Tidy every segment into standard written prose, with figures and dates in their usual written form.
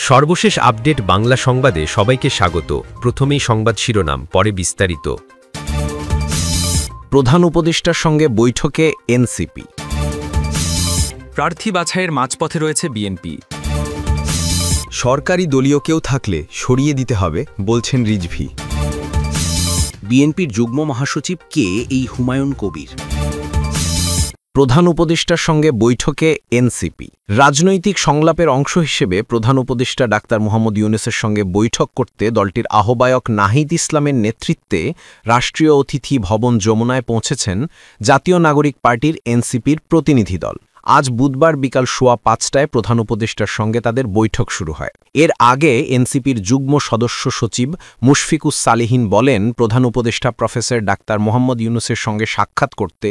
সর্বশেষ আপডেট বাংলা সংবাদে সবাইকে স্বাগত। প্রথমেই সংবাদ শিরোনাম, পরে বিস্তারিত। প্রধান উপদেষ্টার সঙ্গে বৈঠকে এনসিপি। প্রার্থী বাছাইয়ের মাঝপথে রয়েছে বিএনপি। সরকারি দলীয় কেউ থাকলে সরিয়ে দিতে হবে বলছেন রিজভী। বিএনপির যুগ্ম মহাসচিব কে এই হুমায়ুন কবির। প্রধান উপদেষ্টার সঙ্গে বৈঠকে এনসিপি। রাজনৈতিক সংলাপের অংশ হিসেবে প্রধান উপদেষ্টা ডাক্তার মোহাম্মদ ইউনূসের সঙ্গে বৈঠক করতে দলটির আহ্বায়ক নাহিদ ইসলামের নেতৃত্বে রাষ্ট্রীয় অতিথি ভবন যমুনায় পৌঁছেছেন জাতীয় নাগরিক পার্টির এনসিপির প্রতিনিধি দল। আজ বুধবার বিকাল ৫:১৫টায় প্রধান উপদেষ্টার সঙ্গে তাদের বৈঠক শুরু হয়। এর আগে এনসিপির যুগ্ম সদস্য সচিব মুশফিকুস সালেহীন বলেন, প্রধান উপদেষ্টা প্রফেসর ডাক্তার মোহাম্মদ ইউনূসের সঙ্গে সাক্ষাৎ করতে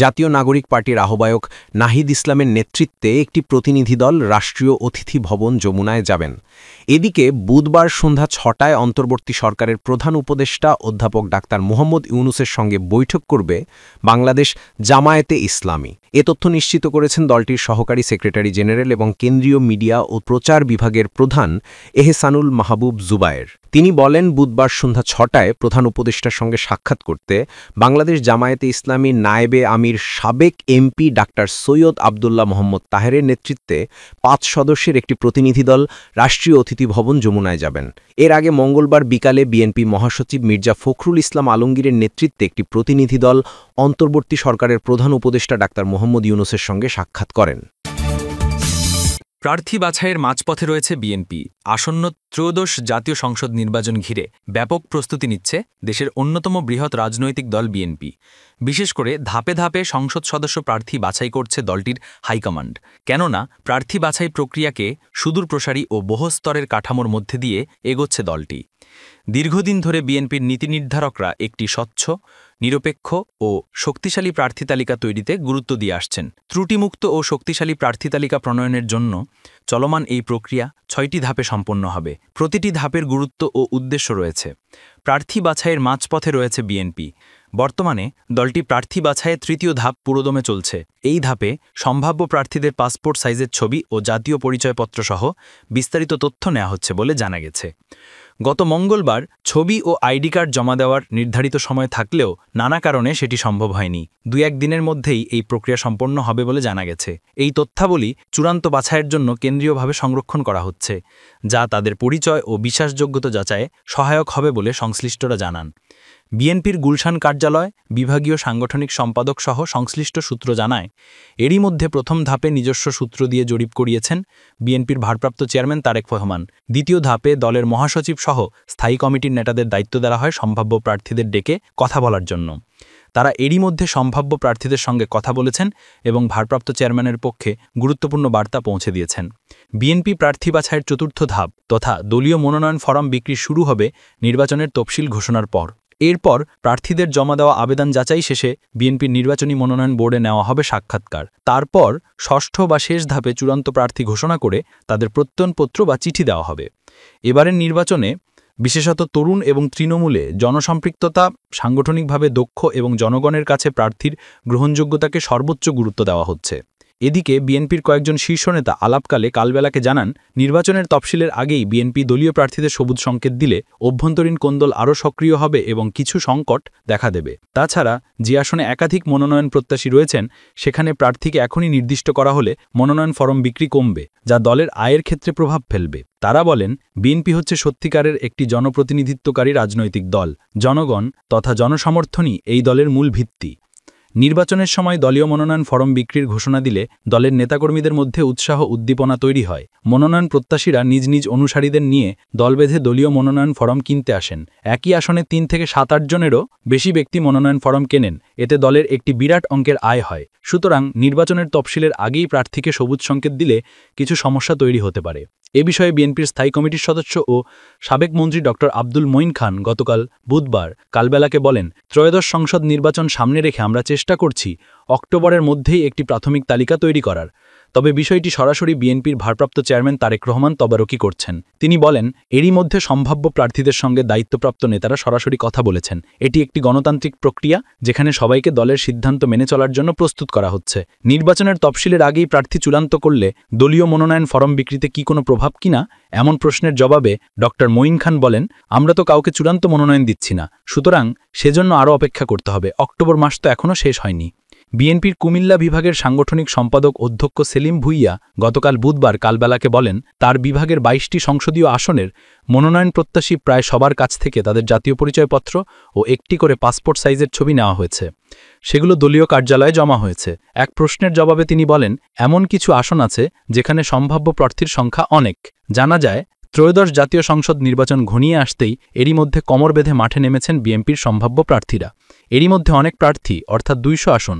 জাতীয় নাগরিক পার্টির আহ্বায়ক নাহিদ ইসলামের নেতৃত্বে একটি প্রতিনিধি দল রাষ্ট্রীয় অতিথি ভবন যমুনায় যাবেন। এদিকে বুধবার সন্ধ্যা ৬টায় অন্তর্বর্তী সরকারের প্রধান উপদেষ্টা অধ্যাপক ডাক্তার মোহাম্মদ ইউনূসের সঙ্গে বৈঠক করবে বাংলাদেশ জামায়াতে ইসলামী। এ তথ্য নিশ্চিত করেছেন দলটির সহকারী সেক্রেটারি জেনারেল এবং কেন্দ্রীয় মিডিয়া ও প্রচার বিভাগের প্রধান এহসানুল মাহবুব জুবায়ের। তিনি বলেন, বুধবার সন্ধ্যা ৬টায় প্রধান উপদেষ্টার সঙ্গে সাক্ষাৎ করতে বাংলাদেশ জামায়াতে ইসলামীর নায়েবে আমির সাবেক এমপি ডাক্তার সৈয়দ আবদুল্লাহ মোহাম্মদ তাহেরের নেতৃত্বে ৫ সদস্যের একটি প্রতিনিধি দল রাষ্ট্রীয় অতিথি ভবন যমুনায় যাবেন। এর আগে মঙ্গলবার বিকালে বিএনপি মহাসচিব মির্জা ফখরুল ইসলাম আলমগীরের নেতৃত্বে একটি প্রতিনিধি দল অন্তর্বর্তী সরকারের প্রধান উপদেষ্টা ডাক্তার মোহাম্মদ ইউনূসের সঙ্গে সাক্ষাৎ করেন। প্রার্থী বাছাইয়ের মাঝপথে রয়েছে বিএনপি। আসন্ন ত্রয়োদশ জাতীয় সংসদ নির্বাচন ঘিরে ব্যাপক প্রস্তুতি নিচ্ছে দেশের অন্যতম বৃহৎ রাজনৈতিক দল বিএনপি। বিশেষ করে ধাপে ধাপে সংসদ সদস্য প্রার্থী বাছাই করছে দলটির হাইকমান্ড। কেননা প্রার্থী বাছাই প্রক্রিয়াকে সুদূরপ্রসারী ও বহুস্তরের কাঠামোর মধ্যে দিয়ে এগোচ্ছে দলটি। দীর্ঘদিন ধরে বিএনপির নীতি নির্ধারকরা একটি স্বচ্ছ, নিরপেক্ষ ও শক্তিশালী প্রার্থী তালিকা তৈরিতে গুরুত্ব দিয়ে আসছেন। ত্রুটিমুক্ত ও শক্তিশালী প্রার্থী তালিকা প্রণয়নের জন্য চলমান এই প্রক্রিয়া ৬টি ধাপে সম্পন্ন হবে। প্রতিটি ধাপের গুরুত্ব ও উদ্দেশ্য রয়েছে। প্রার্থী বাছাইয়ের মাঝপথে রয়েছে বিএনপি। বর্তমানে দলটি প্রার্থী বাছাইয়ের ৩য় ধাপ পুরোদমে চলছে। এই ধাপে সম্ভাব্য প্রার্থীদের পাসপোর্ট সাইজের ছবি ও জাতীয় পরিচয়পত্র সহ বিস্তারিত তথ্য নেওয়া হচ্ছে বলে জানা গেছে। গত মঙ্গলবার ছবি ও আইডি কার্ড জমা দেওয়ার নির্ধারিত সময় থাকলেও নানা কারণে সেটি সম্ভব হয়নি। ২-১ দিনের মধ্যেই এই প্রক্রিয়া সম্পন্ন হবে বলে জানা গেছে। এই তথ্যাবলী চূড়ান্ত বাছাইয়ের জন্য কেন্দ্রীয়ভাবে সংরক্ষণ করা হচ্ছে, যা তাদের পরিচয় ও বিশ্বাসযোগ্যতা যাচাইয়ে সহায়ক হবে বলে সংশ্লিষ্টরা জানান। বিএনপির গুলশান কার্যালয় বিভাগীয় সাংগঠনিক সম্পাদক সহ সংশ্লিষ্ট সূত্র জানায়, এরই মধ্যে প্রথম ধাপে নিজস্ব সূত্র দিয়ে জরিপ করিয়েছেন বিএনপির ভারপ্রাপ্ত চেয়ারম্যান তারেক রহমান। দ্বিতীয় ধাপে দলের মহাসচিব সহ স্থায়ী কমিটির নেতাদের দায়িত্ব দেওয়া হয় সম্ভাব্য প্রার্থীদের ডেকে কথা বলার জন্য। তারা এরই মধ্যে সম্ভাব্য প্রার্থীদের সঙ্গে কথা বলেছেন এবং ভারপ্রাপ্ত চেয়ারম্যানের পক্ষে গুরুত্বপূর্ণ বার্তা পৌঁছে দিয়েছেন। বিএনপি প্রার্থী বাছাইয়ের ৪র্থ ধাপ তথা দলীয় মনোনয়ন ফরম বিক্রি শুরু হবে নির্বাচনের তফসিল ঘোষণার পর। এরপর প্রার্থীদের জমা দেওয়া আবেদন যাচাই শেষে বিএনপির নির্বাচনী মনোনয়ন বোর্ডে নেওয়া হবে সাক্ষাৎকার। তারপর ষষ্ঠ বা শেষ ধাপে চূড়ান্ত প্রার্থী ঘোষণা করে তাদের প্রত্যয়নপত্র বা চিঠি দেওয়া হবে। এবারের নির্বাচনে বিশেষত তরুণ এবং তৃণমূলে জনসম্পৃক্ততা, সাংগঠনিকভাবে দক্ষ এবং জনগণের কাছে প্রার্থীর গ্রহণযোগ্যতাকে সর্বোচ্চ গুরুত্ব দেওয়া হচ্ছে। এদিকে বিএনপির কয়েকজন শীর্ষ নেতা আলাপকালে কালবেলাকে জানান, নির্বাচনের তফসিলের আগেই বিএনপি দলীয় প্রার্থীদের সবুজ সংকেত দিলে অভ্যন্তরীণ কোন্দল আরও সক্রিয় হবে এবং কিছু সংকট দেখা দেবে। তাছাড়া যে আসনে একাধিক মনোনয়ন প্রত্যাশী রয়েছেন সেখানে প্রার্থীকে এখনই নির্দিষ্ট করা হলে মনোনয়ন ফরম বিক্রি কমবে, যা দলের আয়ের ক্ষেত্রে প্রভাব ফেলবে। তারা বলেন, বিএনপি হচ্ছে সত্যিকারের একটি জনপ্রতিনিধিত্বকারী রাজনৈতিক দল। জনগণ তথা জনসমর্থনই এই দলের মূল ভিত্তি। নির্বাচনের সময় দলীয় মনোনয়ন ফরম বিক্রির ঘোষণা দিলে দলের নেতাকর্মীদের মধ্যে উৎসাহ উদ্দীপনা তৈরি হয়। মনোনয়ন প্রত্যাশীরা নিজ নিজ অনুসারীদের নিয়ে দল বেঁধে দলীয় মনোনয়ন ফরম কিনতে আসেন। একই আসনে ৩ থেকে ৭-৮ জনেরও বেশি ব্যক্তি মনোনয়ন ফরম কেনেন। এতে দলের একটি বিরাট অঙ্কের আয় হয়। সুতরাং নির্বাচনের তফসিলের আগেই প্রার্থীকে সবুজ সংকেত দিলে কিছু সমস্যা তৈরি হতে পারে। এ বিষয়ে বিএনপির স্থায়ী কমিটির সদস্য ও সাবেক মন্ত্রী ড আব্দুল মঈন খান গতকাল বুধবার কালবেলাকে বলেন, ত্রয়োদশ সংসদ নির্বাচন সামনে রেখে আমরা চেষ্টা করছি অক্টোবরের মধ্যেই একটি প্রাথমিক তালিকা তৈরি করার। তবে বিষয়টি সরাসরি বিএনপির ভারপ্রাপ্ত চেয়ারম্যান তারেক রহমান তদারকি করছেন। তিনি বলেন, এরই মধ্যে সম্ভাব্য প্রার্থীদের সঙ্গে দায়িত্বপ্রাপ্ত নেতারা সরাসরি কথা বলেছেন। এটি একটি গণতান্ত্রিক প্রক্রিয়া, যেখানে সবাইকে দলের সিদ্ধান্ত মেনে চলার জন্য প্রস্তুত করা হচ্ছে। নির্বাচনের তফসিলের আগেই প্রার্থী চূড়ান্ত করলে দলীয় মনোনয়ন ফরম বিক্রিতে কি কোনো প্রভাব কিনা, এমন প্রশ্নের জবাবে ড মঈন খান বলেন, আমরা তো কাউকে চূড়ান্ত মনোনয়ন দিচ্ছি না, সুতরাং সেজন্য আরও অপেক্ষা করতে হবে। অক্টোবর মাস তো এখনও শেষ হয়নি। বিএনপির কুমিল্লা বিভাগের সাংগঠনিক সম্পাদক অধ্যক্ষ সেলিম ভুইয়া গতকাল বুধবার কালবেলাকে বলেন, তার বিভাগের ২২টি সংসদীয় আসনের মনোনয়ন প্রত্যাশী প্রায় সবার কাছ থেকে তাদের জাতীয় পরিচয়পত্র ও একটি করে পাসপোর্ট সাইজের ছবি নেওয়া হয়েছে। সেগুলো দলীয় কার্যালয়ে জমা হয়েছে। এক প্রশ্নের জবাবে তিনি বলেন, এমন কিছু আসন আছে যেখানে সম্ভাব্য প্রার্থীর সংখ্যা অনেক। জানা যায়, ত্রয়োদশ জাতীয় সংসদ নির্বাচন ঘনিয়ে আসতেই এরই মধ্যে কোমর বেঁধে মাঠে নেমেছেন বিএনপির সম্ভাব্য প্রার্থীরা। এরই মধ্যে অনেক প্রার্থী, অর্থাৎ ২০০ আসন,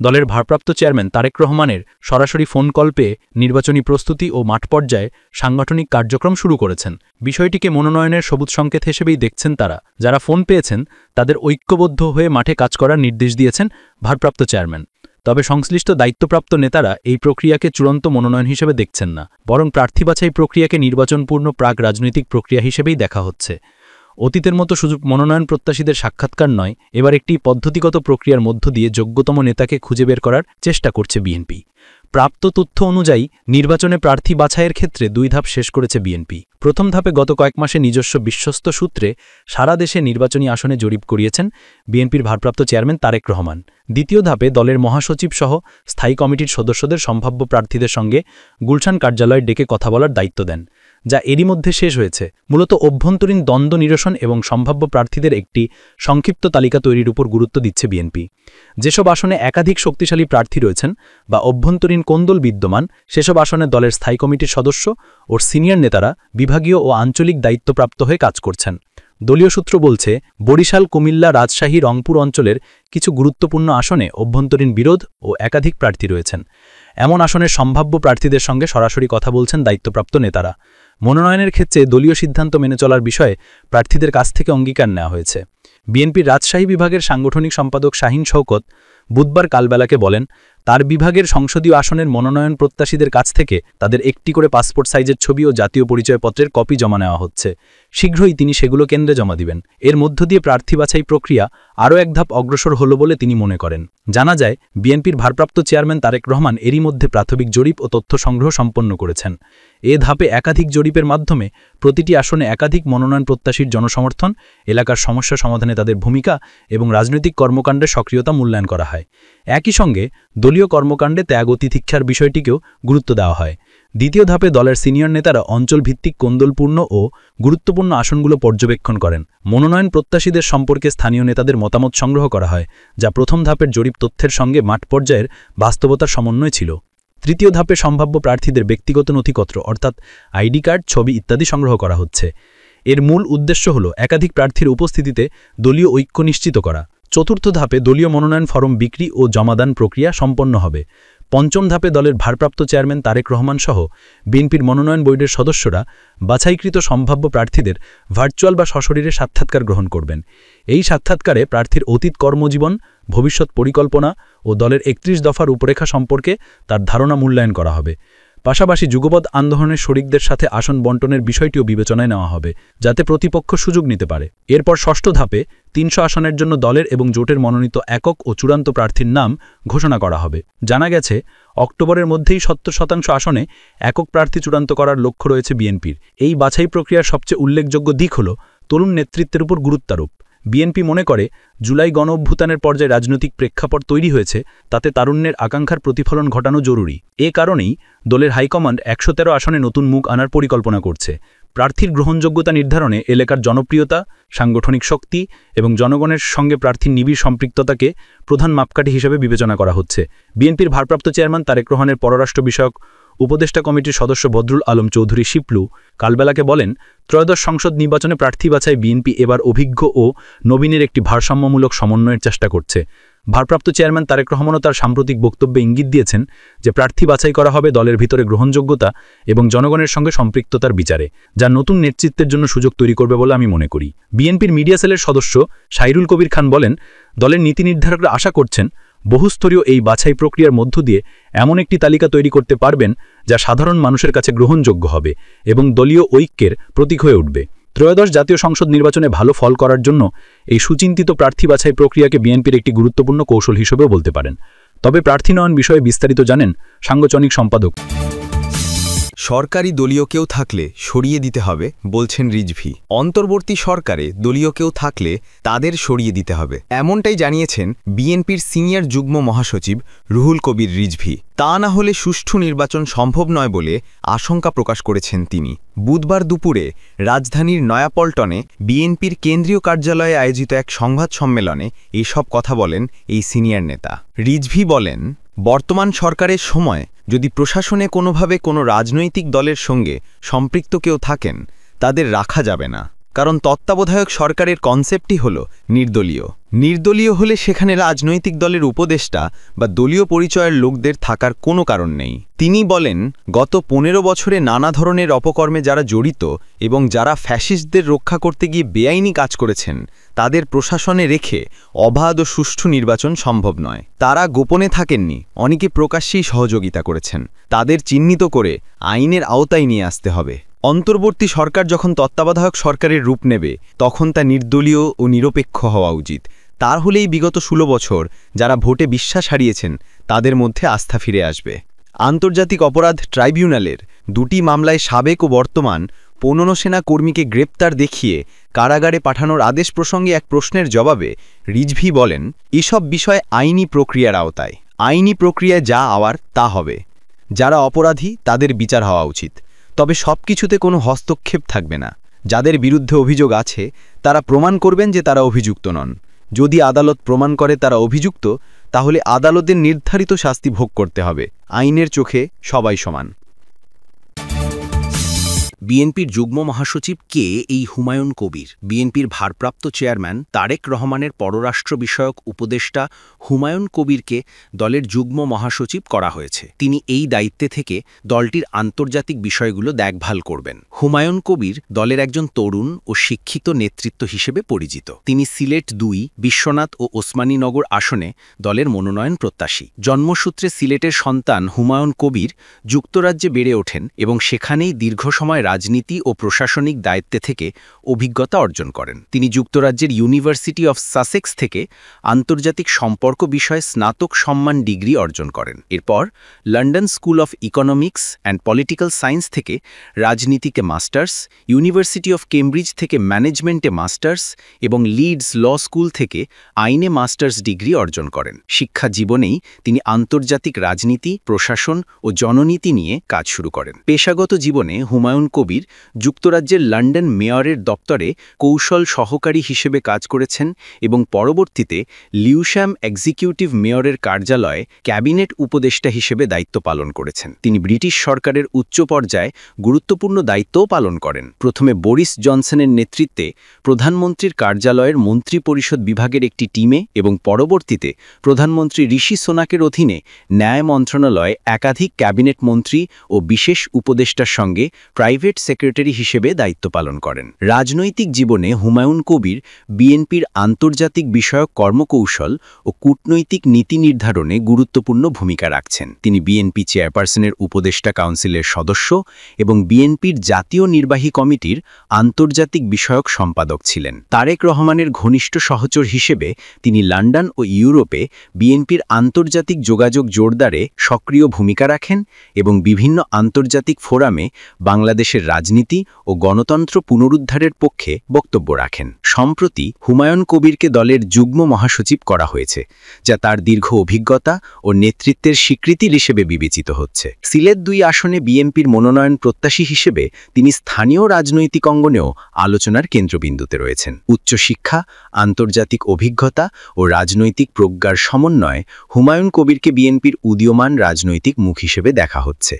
দলের ভারপ্রাপ্ত চেয়ারম্যান তারেক রহমানের সরাসরি ফোন কল পেয়ে নির্বাচনী প্রস্তুতি ও মাঠ পর্যায়ে সাংগঠনিক কার্যক্রম শুরু করেছেন। বিষয়টিকে মনোনয়নের সবুজ সংকেত হিসেবেই দেখছেন তারা। যারা ফোন পেয়েছেন তাদের ঐক্যবদ্ধ হয়ে মাঠে কাজ করার নির্দেশ দিয়েছেন ভারপ্রাপ্ত চেয়ারম্যান। তবে সংশ্লিষ্ট দায়িত্বপ্রাপ্ত নেতারা এই প্রক্রিয়াকে চূড়ান্ত মনোনয়ন হিসেবে দেখছেন না, বরং প্রার্থী বাছাই প্রক্রিয়াকে নির্বাচনপূর্ণ প্রাক রাজনৈতিক প্রক্রিয়া হিসেবেই দেখা হচ্ছে। অতীতের মতো সুযোগ মনোনয়ন প্রত্যাশীদের সাক্ষাৎকার নয়, এবার একটি পদ্ধতিগত প্রক্রিয়ার মধ্য দিয়ে যোগ্যতম নেতাকে খুঁজে বের করার চেষ্টা করছে বিএনপি। প্রাপ্ত তথ্য অনুযায়ী নির্বাচনে প্রার্থী বাছাইয়ের ক্ষেত্রে ২ ধাপ শেষ করেছে বিএনপি। প্রথম ধাপে গত কয়েক মাসে নিজস্ব বিশ্বস্ত সূত্রে সারা দেশে নির্বাচনী আসনে জরিপ করিয়েছেন বিএনপির ভারপ্রাপ্ত চেয়ারম্যান তারেক রহমান। দ্বিতীয় ধাপে দলের মহাসচিব সহ স্থায়ী কমিটির সদস্যদের সম্ভাব্য প্রার্থীদের সঙ্গে গুলশান কার্যালয়ে ডেকে কথা বলার দায়িত্ব দেন, যা এরই মধ্যে শেষ হয়েছে। মূলত অভ্যন্তরীণ দ্বন্দ্ব নিরসন এবং সম্ভাব্য প্রার্থীদের একটি সংক্ষিপ্ত তালিকা তৈরির উপর গুরুত্ব দিচ্ছে বিএনপি। যেসব আসনে একাধিক শক্তিশালী প্রার্থী রয়েছেন বা অভ্যন্তরীণ কোন্দল বিদ্যমান, সেসব আসনে দলের স্থায়ী কমিটির সদস্য ও সিনিয়র নেতারা বিভাগীয় ও আঞ্চলিক দায়িত্বপ্রাপ্ত হয়ে কাজ করছেন। দলীয় সূত্র বলছে, বরিশাল, কুমিল্লা, রাজশাহী, রংপুর অঞ্চলের কিছু গুরুত্বপূর্ণ আসনে অভ্যন্তরীণ বিরোধ ও একাধিক প্রার্থী রয়েছেন। এমন আসনের সম্ভাব্য প্রার্থীদের সঙ্গে সরাসরি কথা বলছেন দায়িত্বপ্রাপ্ত নেতারা। মনোনয়নের ক্ষেত্রে দলীয় সিদ্ধান্ত মেনে চলার বিষয়ে প্রার্থীদের কাছ থেকে অঙ্গীকার নেওয়া হয়েছে। বিএনপির রাজশাহী বিভাগের সাংগঠনিক সম্পাদক শাহিন শওকত বুধবার কালবেলাকে বলেন, তার বিভাগের সংসদীয় আসনের মনোনয়ন প্রত্যাশীদের কাছ থেকে তাদের একটি করে পাসপোর্ট সাইজের ছবি ও জাতীয় পরিচয়পত্রের কপি জমা নেওয়া হচ্ছে। শীঘ্রই তিনি সেগুলো কেন্দ্রে জমা দিবেন। এর মধ্য দিয়ে প্রার্থী বাছাই প্রক্রিয়া আরও এক ধাপ অগ্রসর হল বলে তিনি মনে করেন। জানা যায়, বিএনপির ভারপ্রাপ্ত চেয়ারম্যান তারেক রহমান এরই মধ্যে প্রাথমিক জরিপ ও তথ্য সংগ্রহ সম্পন্ন করেছেন। এ ধাপে একাধিক জরিপের মাধ্যমে প্রতিটি আসনে একাধিক মনোনয়ন প্রত্যাশীর জনসমর্থন, এলাকার সমস্যা সমাধানে তাদের ভূমিকা এবং রাজনৈতিক কর্মকাণ্ডের সক্রিয়তা মূল্যায়ন করা হয়। একই সঙ্গে দলীয় কর্মকাণ্ডে ত্যাগ ও তিতিক্ষার বিষয়টিকেও গুরুত্ব দেওয়া হয়। দ্বিতীয় ধাপে দলের সিনিয়র নেতারা অঞ্চলভিত্তিক কোন্দলপূর্ণ ও গুরুত্বপূর্ণ আসনগুলো পর্যবেক্ষণ করেন। মনোনয়ন প্রত্যাশীদের সম্পর্কে স্থানীয় নেতাদের মতামত সংগ্রহ করা হয়, যা প্রথম ধাপের জরিপ তথ্যের সঙ্গে মাঠ পর্যায়ের বাস্তবতার সমন্বয় ছিল। তৃতীয় ধাপে সম্ভাব্য প্রার্থীদের ব্যক্তিগত নথিপত্র, অর্থাৎ আইডি কার্ড, ছবি ইত্যাদি সংগ্রহ করা হচ্ছে। এর মূল উদ্দেশ্য হল একাধিক প্রার্থীর উপস্থিতিতে দলীয় ঐক্য নিশ্চিত করা। চতুর্থ ধাপে দলীয় মনোনয়ন ফরম বিক্রি ও জমাদান প্রক্রিয়া সম্পন্ন হবে। পঞ্চম ধাপে দলের ভারপ্রাপ্ত চেয়ারম্যান তারেক রহমান সহ বিএনপির মনোনয়ন বোর্ডের সদস্যরা বাছাইকৃত সম্ভাব্য প্রার্থীদের ভার্চুয়াল বা সশরীরে সাক্ষাৎকার গ্রহণ করবেন। এই সাক্ষাৎকারে প্রার্থীর অতীত কর্মজীবন, ভবিষ্যৎ পরিকল্পনা ও দলের ৩১ দফার রূপরেখা সম্পর্কে তার ধারণা মূল্যায়ন করা হবে। পাশাপাশি যুগপৎ আন্দোলনের শরিকদের সাথে আসন বণ্টনের বিষয়টিও বিবেচনায় নেওয়া হবে, যাতে প্রতিপক্ষ সুযোগ নিতে পারে। এরপর ষষ্ঠ ধাপে ৩০০ আসনের জন্য দলের এবং জোটের মনোনীত একক ও চূড়ান্ত প্রার্থীর নাম ঘোষণা করা হবে। জানা গেছে, অক্টোবরের মধ্যেই ৭০% আসনে একক প্রার্থী চূড়ান্ত করার লক্ষ্য রয়েছে বিএনপির। এই বাছাই প্রক্রিয়ার সবচেয়ে উল্লেখযোগ্য দিক হল তরুণ নেতৃত্বের উপর গুরুত্বারোপ। বিএনপি মনে করে, জুলাই গণঅভ্যুত্থানের পর্যায়ে রাজনৈতিক প্রেক্ষাপট তৈরি হয়েছে, তাতে তারুণ্যের আকাঙ্ক্ষার প্রতিফলন ঘটানো জরুরি। এ কারণেই দলের হাইকমান্ড ১১৩ আসনে নতুন মুখ আনার পরিকল্পনা করছে। প্রার্থীর গ্রহণযোগ্যতা নির্ধারণে এলাকার জনপ্রিয়তা, সাংগঠনিক শক্তি এবং জনগণের সঙ্গে প্রার্থীর নিবিড় সম্পৃক্ততাকে প্রধান মাপকাঠি হিসেবে বিবেচনা করা হচ্ছে। বিএনপির ভারপ্রাপ্ত চেয়ারম্যান তারেক রহমানের পররাষ্ট্র বিষয়ক উপদেষ্টা কমিটির সদস্য বদরুল আলম চৌধুরী শিপলু কালবেলাকে বলেন, ত্রয়োদশ সংসদ নির্বাচনে প্রার্থী বাছাই বিএনপি এবার অভিজ্ঞ ও নবীনের একটি ভারসাম্যমূলক সমন্বয়ের চেষ্টা করছে। ভারপ্রাপ্ত চেয়ারম্যান তারেক রহমানও তার সাম্প্রতিক বক্তব্যে ইঙ্গিত দিয়েছেন যে প্রার্থী বাছাই করা হবে দলের ভিতরে গ্রহণযোগ্যতা এবং জনগণের সঙ্গে সম্পৃক্ততার বিচারে, যা নতুন নেতৃত্বের জন্য সুযোগ তৈরি করবে বলে আমি মনে করি। বিএনপির মিডিয়া সেলের সদস্য সাইরুল কবির খান বলেন, দলের নীতি নির্ধারকরা আশা করছেন বহুস্তরীয় এই বাছাই প্রক্রিয়ার মধ্য দিয়ে এমন একটি তালিকা তৈরি করতে পারবেন যা সাধারণ মানুষের কাছে গ্রহণযোগ্য হবে এবং দলীয় ঐক্যের প্রতীক হয়ে উঠবে। ত্রয়োদশ জাতীয় সংসদ নির্বাচনে ভালো ফল করার জন্য এই সুচিন্তিত প্রার্থী বাছাই প্রক্রিয়াকে বিএনপির একটি গুরুত্বপূর্ণ কৌশল হিসেবেও বলতে পারেন। তবে প্রার্থী নয়ন বিষয়ে বিস্তারিত জানেন সাংগঠনিক সম্পাদক। সরকারি দলীয় কেউ থাকলে সরিয়ে দিতে হবে বলছেন রিজভী। অন্তর্বর্তী সরকারে দলীয় কেউ থাকলে তাদের সরিয়ে দিতে হবে, এমনটাই জানিয়েছেন বিএনপির সিনিয়র যুগ্ম মহাসচিব রুহুল কবির রিজভী। তা না হলে সুষ্ঠু নির্বাচন সম্ভব নয় বলে আশঙ্কা প্রকাশ করেছেন তিনি। বুধবার দুপুরে রাজধানীর নয়াপল্টনে বিএনপির কেন্দ্রীয় কার্যালয়ে আয়োজিত এক সংবাদ সম্মেলনে এসব কথা বলেন এই সিনিয়র নেতা। রিজভী বলেন, বর্তমান সরকারের সময় যদি প্রশাসনে কোনোভাবে কোনো রাজনৈতিক দলের সঙ্গে সম্পৃক্ত কেউ থাকেন তাদের রাখা যাবে না, কারণ তত্ত্বাবধায়ক সরকারের কনসেপ্টই হল নির্দলীয়। নির্দলীয় হলে সেখানে রাজনৈতিক দলের উপদেষ্টা বা দলীয় পরিচয়ের লোকদের থাকার কোনো কারণ নেই। তিনি বলেন, গত 15 বছরে নানা ধরনের অপকর্মে যারা জড়িত এবং যারা ফ্যাসিস্টদের রক্ষা করতে গিয়ে বেআইনি কাজ করেছেন তাদের প্রশাসনে রেখে অবাধ ও সুষ্ঠু নির্বাচন সম্ভব নয়। তারা গোপনে থাকেননি, অনেকে প্রকাশ্যেই সহযোগিতা করেছেন। তাদের চিহ্নিত করে আইনের আওতায় নিয়ে আসতে হবে। অন্তর্বর্তী সরকার যখন তত্ত্বাবধায়ক সরকারের রূপ নেবে তখন তা নির্দলীয় ও নিরপেক্ষ হওয়া উচিত। তার হলেই বিগত 16 বছর যারা ভোটে বিশ্বাস হারিয়েছেন তাদের মধ্যে আস্থা ফিরে আসবে। আন্তর্জাতিক অপরাধ ট্রাইব্যুনালের 2টি মামলায় সাবেক ও বর্তমান 15 সেনা কর্মীকে গ্রেপ্তার দেখিয়ে কারাগারে পাঠানোর আদেশ প্রসঙ্গে এক প্রশ্নের জবাবে রিজভী বলেন, এসব বিষয় আইনি প্রক্রিয়ার আওতায়। আইনি প্রক্রিয়ায় যা হওয়ার তা হবে। যারা অপরাধী তাদের বিচার হওয়া উচিত, তবে সবকিছুতে কোনো হস্তক্ষেপ থাকবে না। যাদের বিরুদ্ধে অভিযোগ আছে তারা প্রমাণ করবেন যে তারা অভিযুক্ত নন। যদি আদালত প্রমাণ করে তারা অভিযুক্ত, তাহলে আদালতের নির্ধারিত শাস্তি ভোগ করতে হবে। আইনের চোখে সবাই সমান। বিএনপির যুগ্ম মহাসচিব কে এই হুমায়ুন কবির? বিএনপির ভারপ্রাপ্ত চেয়ারম্যান তারেক রহমানের পররাষ্ট্র বিষয়ক উপদেষ্টা হুমায়ুন কবিরকে দলের যুগ্ম মহাসচিব করা হয়েছে। তিনি এই দায়িত্বে থেকে দলটির আন্তর্জাতিক বিষয়গুলো দেখভাল করবেন। হুমায়ুন কবির দলের একজন তরুণ ও শিক্ষিত নেতৃত্ব হিসেবে পরিচিত। তিনি সিলেট 2, বিশ্বনাথ ও ওসমানীনগর আসনে দলের মনোনয়ন প্রত্যাশী। জন্মসূত্রে সিলেটের সন্তান হুমায়ুন কবির যুক্তরাজ্যে বেড়ে ওঠেন এবং সেখানেই দীর্ঘ সময় রাজনীতি ও প্রশাসনিক দায়িত্বে থেকে অভিজ্ঞতা অর্জন করেন। তিনি যুক্তরাজ্যের ইউনিভার্সিটি অফ সাসেক্স থেকে আন্তর্জাতিক সম্পর্ক বিষয়ে স্নাতক সম্মান ডিগ্রি অর্জন করেন। এরপর London school of economics and political science থেকে রাজনীতিতে মাস্টার্স, ইউনিভার্সিটি অফ কেমব্রিজ থেকে ম্যানেজমেন্টে মাস্টার্স এবং লিডস ল স্কুল থেকে আইনে মাস্টার্স ডিগ্রি অর্জন করেন। শিক্ষা জীবনেই তিনি আন্তর্জাতিক রাজনীতি, প্রশাসন ও জননীতি নিয়ে কাজ শুরু করেন। পেশাগত জীবনে হুমায়ুন কবির যুক্তরাজ্যের লন্ডন মেয়রের দপ্তরে কৌশল সহকারী হিসেবে কাজ করেছেন এবং পরবর্তীতে লিউশ্যাম এক্সিকিউটিভ মেয়রের কার্যালয়ে ক্যাবিনেট উপদেষ্টা হিসেবে দায়িত্ব পালন করেছেন। তিনি ব্রিটিশ সরকারের উচ্চ পর্যায়ে গুরুত্বপূর্ণ দায়িত্বও পালন করেন। প্রথমে বরিস জনসনের নেতৃত্বে প্রধানমন্ত্রীর কার্যালয়ের মন্ত্রী পরিষদ বিভাগের একটি টিমে এবং পরবর্তীতে প্রধানমন্ত্রী ঋষি সোনাকের অধীনে ন্যায় মন্ত্রণালয়ে একাধিক ক্যাবিনেট মন্ত্রী ও বিশেষ উপদেষ্টার সঙ্গে প্রাইভেট সেক্রেটারি হিসেবে দায়িত্ব পালন করেন। রাজনৈতিক জীবনে হুমায়ুন কবির বিএনপির আন্তর্জাতিক বিষয়ক কর্মকৌশল ও কূটনৈতিক নীতি নির্ধারণে গুরুত্বপূর্ণ ভূমিকা রাখছেন। তিনি বিএনপি চেয়ারপারসনের উপদেষ্টা কাউন্সিলের সদস্য এবং বিএনপির জাতীয় নির্বাহী কমিটির আন্তর্জাতিক বিষয়ক সম্পাদক ছিলেন। তারেক রহমানের ঘনিষ্ঠ সহচর হিসেবে তিনি লন্ডন ও ইউরোপে বিএনপির আন্তর্জাতিক যোগাযোগ জোরদারে সক্রিয় ভূমিকা রাখেন এবং বিভিন্ন আন্তর্জাতিক ফোরামে বাংলাদেশের রাজনীতি ও গণতন্ত্র পুনরুদ্ধারের পক্ষে বক্তব্য রাখেন। সম্প্রতি হুমায়ুন কবিরকে দলের যুগ্ম মহাসচিব করা হয়েছে, যা তার দীর্ঘ অভিজ্ঞতা ও নেতৃত্বের স্বীকৃতি হিসেবে বিবেচিত হচ্ছে। সিলেট 2 আসনে বিএনপির মনোনয়ন প্রত্যাশী হিসেবে তিনি স্থানীয় রাজনৈতিক অঙ্গনেও আলোচনার কেন্দ্রবিন্দুতে রয়েছেন। উচ্চশিক্ষা, আন্তর্জাতিক অভিজ্ঞতা ও রাজনৈতিক প্রজ্ঞার সমন্বয়ে হুমায়ুন কবিরকে বিএনপির উদীয়মান রাজনৈতিক মুখ হিসেবে দেখা হচ্ছে।